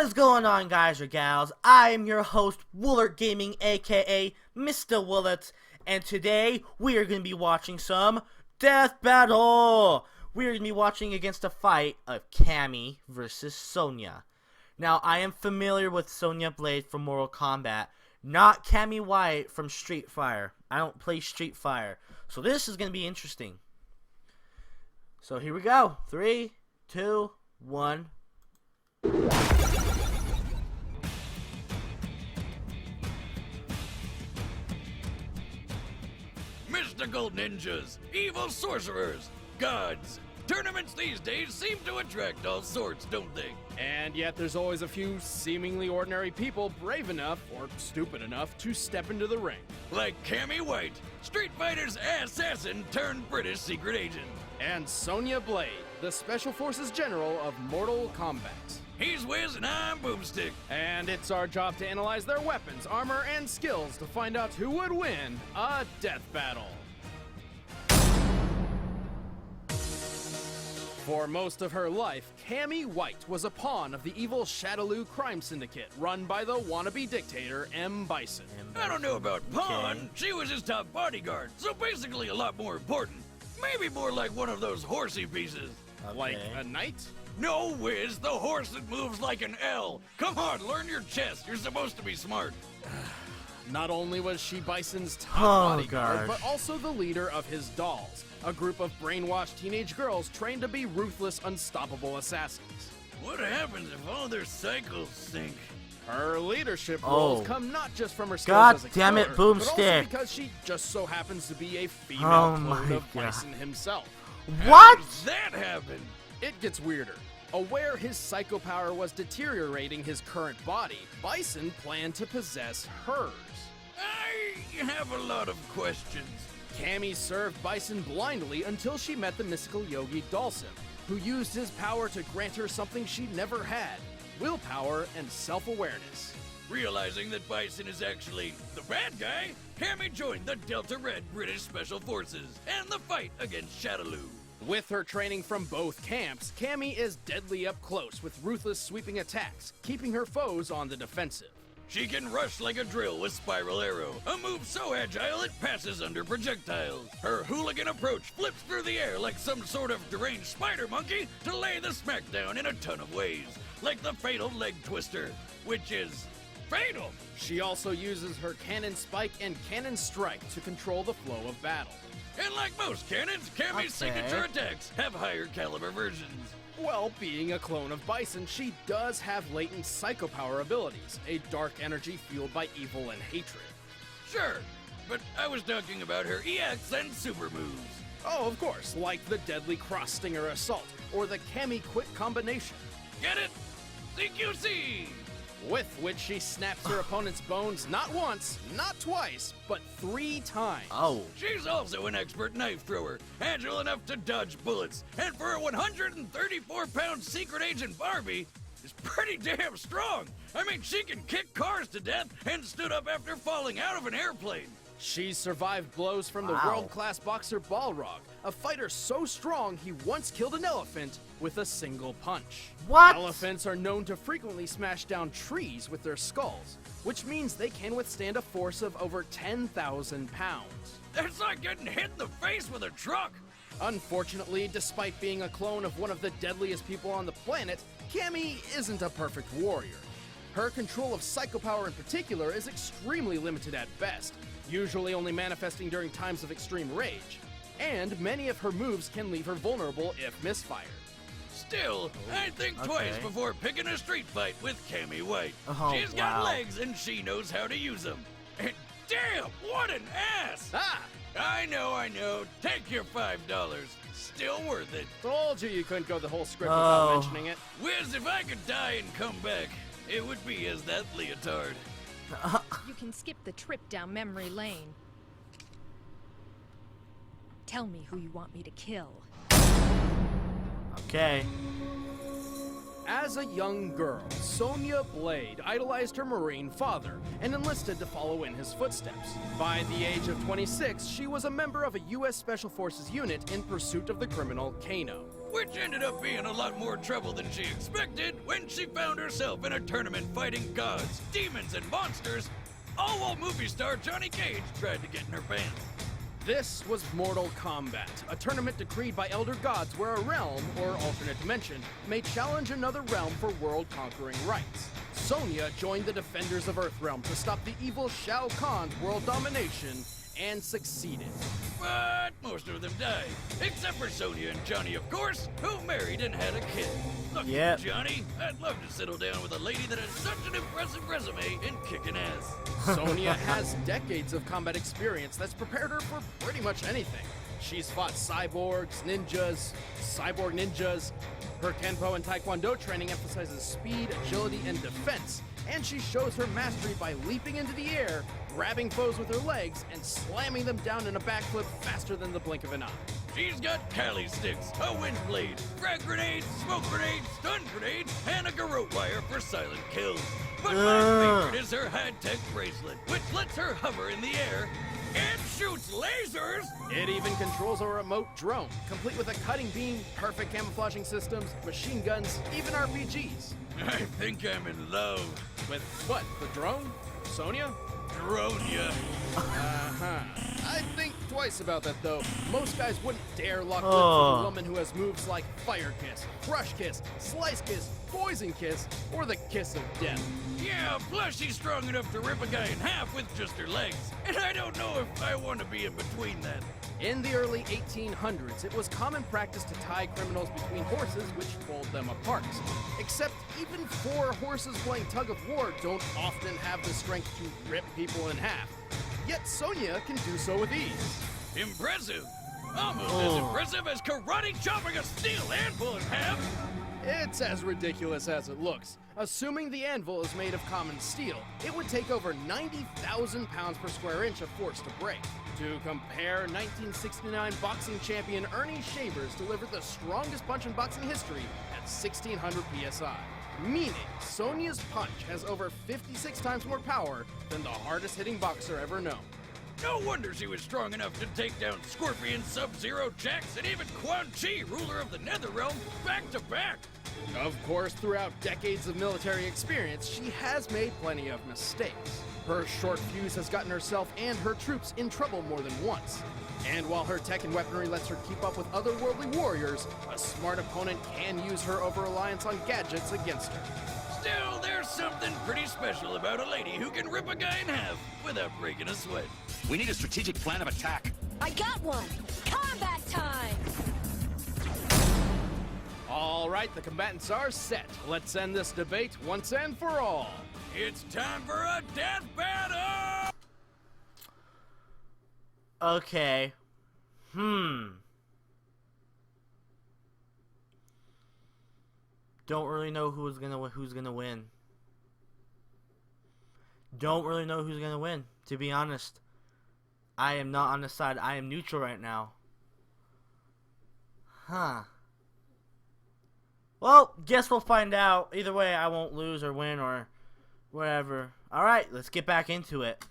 What is going on, guys or gals? I am your host, Wollert Gaming, aka Mr. Wollert, and today we are going to be watching some Death Battle! We are going to be watching against a fight of Cammy versus Sonya. Now, I am familiar with Sonya Blade from Mortal Kombat, not Cammy White from Street Fighter. I don't play Street Fighter, so this is going to be interesting. So here we go. 3, 2, 1... Mystical ninjas, evil sorcerers, gods. Tournaments these days seem to attract all sorts, don't they? And yet there's always a few seemingly ordinary people brave enough, or stupid enough, to step into the ring. Like Cammy White, Street Fighter's assassin turned British secret agent. And Sonya Blade, the Special Forces General of Mortal Kombat. He's Wiz and I'm Boomstick. And it's our job to analyze their weapons, armor, and skills to find out who would win a death battle. For most of her life, Cammy White was a pawn of the evil Shadaloo crime syndicate run by the wannabe dictator M. Bison. I don't know about pawn, she was his top bodyguard, so basically a lot more important. Maybe more like one of those horsey pieces. Okay. Like a knight? No, Wiz, the horse that moves like an L. Come on, learn your chess. You're supposed to be smart. Not only was she Bison's top bodyguard, gosh. but also the leader of his dolls, a group of brainwashed teenage girls trained to be ruthless, unstoppable assassins. What happens if all their cycles sink? Her leadership roles come not just from her skills God as a damn it, killer, but also Boomstick. because she just so happens to be a female clone of Bison himself. What? How does that happen? It gets weirder. Aware his psycho power was deteriorating his current body, Bison planned to possess hers. I have a lot of questions. Cammy served Bison blindly until she met the mystical yogi Dalsim, who used his power to grant her something she never had: willpower and self-awareness. Realizing that Bison is actually the bad guy, Cammy joined the Delta Red British Special Forces and the fight against Shadaloo. With her training from both camps, Cammy is deadly up close with ruthless sweeping attacks, keeping her foes on the defensive. She can rush like a drill with Spiral Arrow, a move so agile it passes under projectiles. Her hooligan approach flips through the air like some sort of deranged spider monkey to lay the smackdown in a ton of ways, like the fatal leg twister, which is fatal. She also uses her cannon spike and cannon strike to control the flow of battle. And like most cannons, Cammy's signature attacks have higher caliber versions. Well, being a clone of Bison, she does have latent psycho power abilities, a dark energy fueled by evil and hatred. Sure, but I was talking about her EX and super moves. Oh, of course, like the deadly Cross Stinger Assault, or the Cammy Quick Combination. Get it? CQC! With which she snaps her opponent's bones not once, not twice, but 3 times. Oh. She's also an expert knife thrower, agile enough to dodge bullets, and for a 134-pound secret agent Barbie, is pretty damn strong. I mean, she can kick cars to death and stood up after falling out of an airplane. She's survived blows from the world-class boxer Balrog, a fighter so strong he once killed an elephant with a single punch. What? Elephants are known to frequently smash down trees with their skulls, which means they can withstand a force of over 10,000 pounds. That's like getting hit in the face with a truck. Unfortunately, despite being a clone of one of the deadliest people on the planet, Cammy isn't a perfect warrior. Her control of psycho power in particular is extremely limited at best, usually only manifesting during times of extreme rage, and many of her moves can leave her vulnerable if misfired. Still, I'd think twice before picking a street fight with Cammy White. She's got legs and she knows how to use them. And damn, what an ass! Ah! I know. Take your $5. Still worth it. Told you couldn't go the whole script without mentioning it. Wiz, if I could die and come back, it would be as that leotard. You can skip the trip down memory lane. Tell me who you want me to kill. Okay. As a young girl, Sonya Blade idolized her Marine father and enlisted to follow in his footsteps. By the age of 26, she was a member of a U.S. Special Forces unit in pursuit of the criminal Kano. which ended up being a lot more trouble than she expected when she found herself in a tournament fighting gods, demons, and monsters, all while movie star Johnny Cage tried to get in her pants. This was Mortal Kombat, a tournament decreed by elder gods where a realm, or alternate dimension, may challenge another realm for world-conquering rights. Sonya joined the Defenders of Earthrealm to stop the evil Shao Kahn's world domination, and succeeded. But most of them died, except for Sonya and Johnny, of course, who married and had a kid. Lucky Yep. Johnny, I'd love to settle down with a lady that has such an impressive resume in kicking ass. Sonya has decades of combat experience that's prepared her for pretty much anything. She's fought cyborgs, ninjas, cyborg ninjas. Her Kenpo and Taekwondo training emphasizes speed, agility, and defense. And she shows her mastery by leaping into the air, grabbing foes with her legs, and slamming them down in a backflip faster than the blink of an eye. She's got Kali sticks, a wind blade, frag grenades, smoke grenades, stun grenades, and a garrote wire for silent kills. But my favorite is her high-tech bracelet, which lets her hover in the air and shoots lasers! It even controls a remote drone, complete with a cutting beam, perfect camouflaging systems, machine guns, even RPGs. I think I'm in love. With what, the drone? Sonya? Dronia. I think twice about that, though. Most guys wouldn't dare lock lips with a woman who has moves like Fire Kiss, Crush Kiss, Slice Kiss, Poison Kiss, or the Kiss of Death. Yeah, plus she's strong enough to rip a guy in half with just her legs. And I don't know if I want to be in between that. In the early 1800s, it was common practice to tie criminals between horses, which pulled them apart. Except even four horses playing tug of war don't often have the strength to rip people in half. Yet Sonya can do so with ease. Impressive. Almost as impressive as karate chopping a steel anvil in half. It's as ridiculous as it looks. Assuming the anvil is made of common steel, it would take over 90,000 pounds per square inch of force to break. To compare, 1969 boxing champion Ernie Shavers delivered the strongest punch in boxing history at 1,600 psi. Meaning, Sonya's punch has over 56 times more power than the hardest hitting boxer ever known. No wonder she was strong enough to take down Scorpion, Sub-Zero, Jax, and even Quan Chi, ruler of the Netherrealm, back to back. Of course, throughout decades of military experience, she has made plenty of mistakes. Her short fuse has gotten herself and her troops in trouble more than once. And while her tech and weaponry lets her keep up with otherworldly warriors, a smart opponent can use her over-reliance on gadgets against her. Still, there's something pretty special about a lady who can rip a guy in half without breaking a sweat. We need a strategic plan of attack. I got one! Combat time! All right, the combatants are set. Let's end this debate once and for all. It's time for a death battle! Okay. Don't really know who's gonna win. Don't really know who's gonna win, to be honest. I am not on the side. I am neutral right now. Well, guess we'll find out. Either way, I won't lose or win or whatever. Alright, let's get back into it.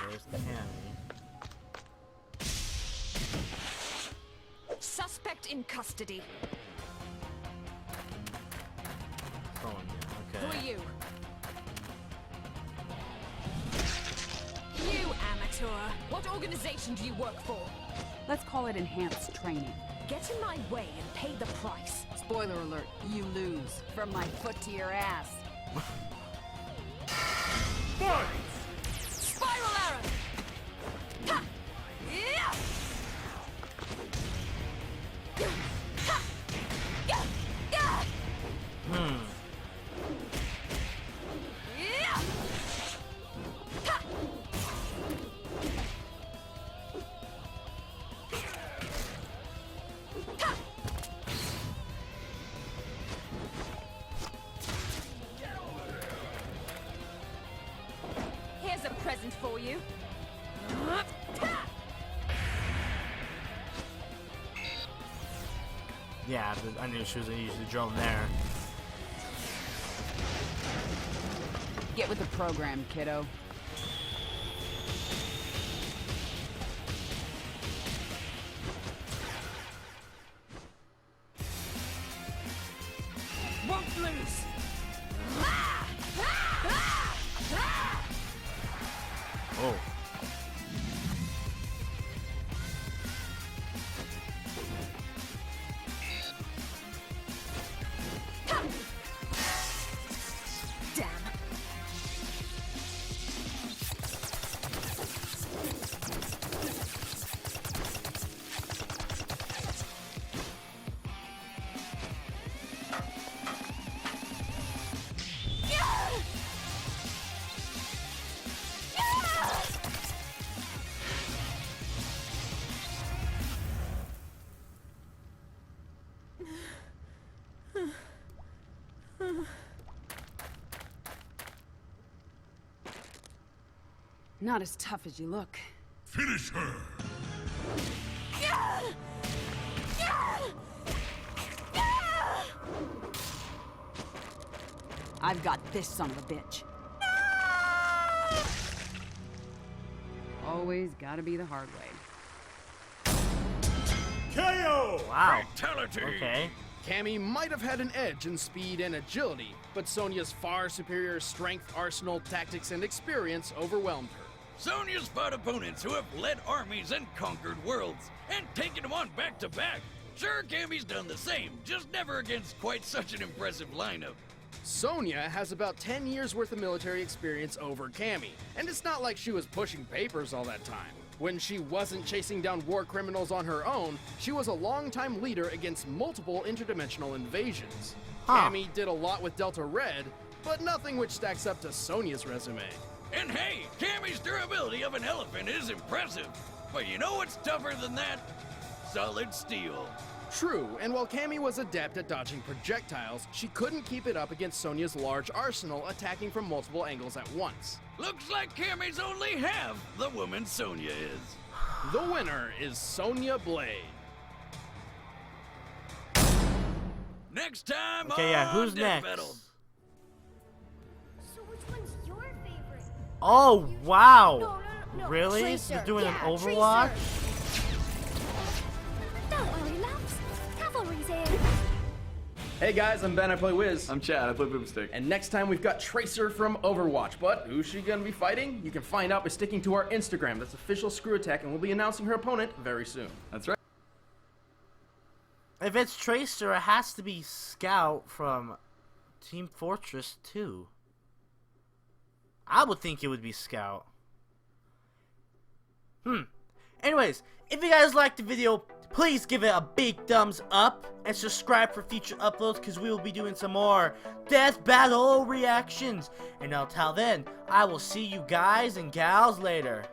There's Cammy. Suspect in custody. Sonya, Who okay. are you? You amateur. What organization do you work for? Let's call it enhanced training. Get in my way and pay the price. Spoiler alert, you lose. From my foot to your ass. Spiral arrow! Ha! Yeah! Ha! Yeah! Yeah! Yeah! Ha! Ha! Here's a present for you. Yeah, I knew she was gonna use the drone there. Get with the program, kiddo. Won't lose. Oh. Damn. Not as tough as you look. Finish her! I've got this son of a bitch. Always gotta be the hard way. KO! Wow. Fatality! Okay. Cammy might have had an edge in speed and agility, but Sonya's far superior strength, arsenal, tactics, and experience overwhelmed her. Sonya's fought opponents who have led armies and conquered worlds, and taken them on back to back. Sure, Cammy's done the same, just never against quite such an impressive lineup. Sonya has about 10 years worth of military experience over Cammy, and it's not like she was pushing papers all that time. When she wasn't chasing down war criminals on her own, she was a longtime leader against multiple interdimensional invasions. Huh. Cammy did a lot with Delta Red, but nothing which stacks up to Sonya's resume. And hey, Cammy's durability of an elephant is impressive. But you know what's tougher than that? Solid steel. True, and while Cammy was adept at dodging projectiles, she couldn't keep it up against Sonya's large arsenal attacking from multiple angles at once. Looks like Cammy's only half the woman Sonya is. The winner is Sonya Blade. Next time Okay, yeah, on who's Death next? Battle. So which one's your favorite? Oh, wow. No. Really? Tracer. You're doing Yeah, an Overwatch? Tracer. Don't worry, loves. Cavalry's here. Hey guys, I'm Ben, I play Wiz. I'm Chad, I play Boomstick. And next time we've got Tracer from Overwatch, but who's she gonna be fighting? You can find out by sticking to our Instagram. That's official Screw Attack, and we'll be announcing her opponent very soon. That's right. If it's Tracer, it has to be Scout from Team Fortress 2. I would think it would be Scout. Anyways, if you guys liked the video, please give it a big thumbs up and subscribe for future uploads because we will be doing some more Death Battle reactions. And until then, I will see you guys and gals later.